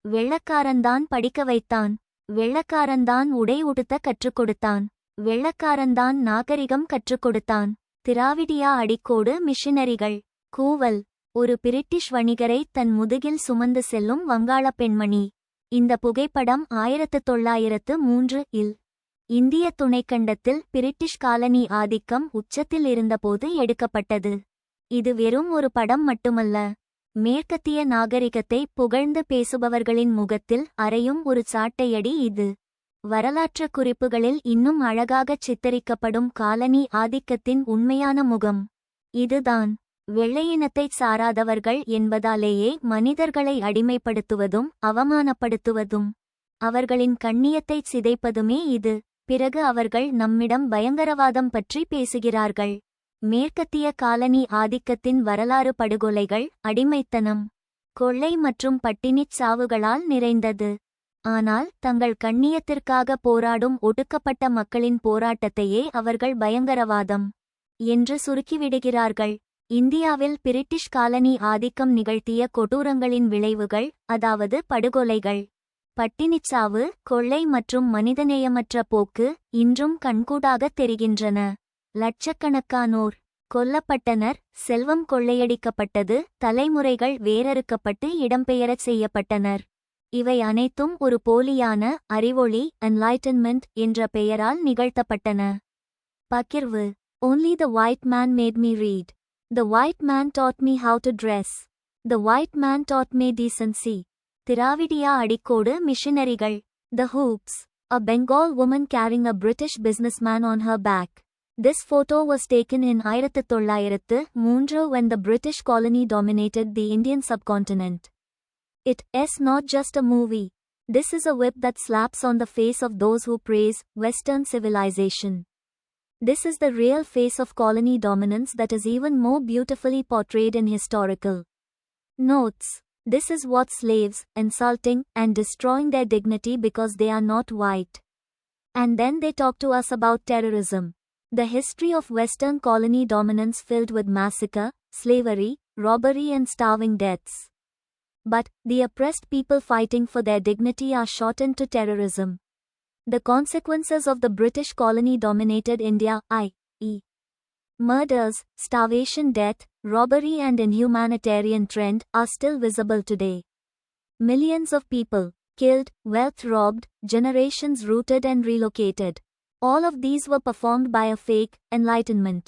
வெள்ளக்காரன்தான் படிக்க வைத்தான். வெள்ளக்காரன்தான் உடை உடுத்த கற்றுக் கொடுத்தான். வெள்ளக்காரன்தான் நாகரிகம் கற்றுக் கொடுத்தான். திராவிடியா அடிக்கோடு மிஷினரிகள். கூவல். ஒரு பிரிட்டிஷ் வணிகரை தன் முதுகில் சுமந்து செல்லும் வங்காளப் பெண்மணி. இந்த புகைப்படம் 1903 இல் இந்திய துணைக்கண்டத்தில் பிரிட்டிஷ் காலனி ஆதிக்கம் உச்சத்தில் இருந்தபோது எடுக்கப்பட்டது. இது வெறும் ஒரு படம் மட்டுமல்ல, மேற்கத்திய நாகரிகத்தை புகழ்ந்து பேசுபவர்களின் முகத்தில் அறையும் ஒரு சாட்டையடி இது. வரலாற்று குறிப்புகளில் இன்னும் அழகாகச் சித்தரிக்கப்படும் காலனி ஆதிக்கத்தின் உண்மையான முகம் இதுதான். வெள்ளையினத்தைச் சாராதவர்கள் என்பதாலேயே மனிதர்களை அடிமைப்படுத்துவதும் அவமானப்படுத்துவதும் அவர்களின் கண்ணியத்தைச் சிதைப்பதுமே இது. பிறகு அவர்கள் நம்மிடம் பயங்கரவாதம் பற்றி பேசுகிறார்கள். மேற்கத்திய காலனி ஆதிக்கத்தின் வரலாறு படுகொலைகள், அடிமைத்தனம், கொள்ளை மற்றும் பட்டினிச் சாவுகளால் நிறைந்தது. ஆனால் தங்கள் கண்ணியத்திற்காக போராடும் ஒடுக்கப்பட்ட மக்களின் போராட்டத்தையே அவர்கள் பயங்கரவாதம் என்று சுருக்கிவிடுகிறார்கள். இந்தியாவில் பிரிட்டிஷ் காலனி ஆதிக்கம் நிகழ்த்திய கொடூரங்களின் விளைவுகள், அதாவது படுகொலைகள், பட்டினிச்சாவு, கொள்ளை மற்றும் மனிதநேயமற்ற போக்கு இன்றும் கண்கூடாகத் தெரிகின்றன. லட்சக்கணக்கானோர் கொல்லப்பட்டனர், செல்வம் கொள்ளையடிக்கப்பட்டது, தலைமுறைகள் வேரறுக்கப்பட்டு இடம்பெயரச் செய்யப்பட்டனர். இவை அனைத்தும் ஒரு போலியான அறிவொளி என்லைட்டன்மெண்ட் என்ற பெயரால் நிகழ்த்தப்பட்டன. பகிர்வு. Only the white man made me read. The white man taught me how to dress. The white man taught me decency. திராவிடியா அடிக்கோடு மிஷினரிகள். The hoops. A Bengal woman carrying a British businessman on her back. This photo was taken in 1903 when the British colony dominated the Indian subcontinent. It is not just a movie. This is a whip that slaps on the face of those who praise Western civilization. This is the real face of colony dominance that is even more beautifully portrayed in historical notes. This is what slaves, insulting and destroying their dignity because they are not white. And then they talk to us about terrorism. The history of Western colony dominance filled with massacre, slavery, robbery and starving deaths. But the oppressed people fighting for their dignity are shortened to terrorism. The consequences of the British colony-dominated India, i.e. murders, starvation, death, robbery and inhumanitarian trend, are still visible today. Millions of people killed, wealth robbed, generations rooted and relocated. All of these were performed by a fake enlightenment.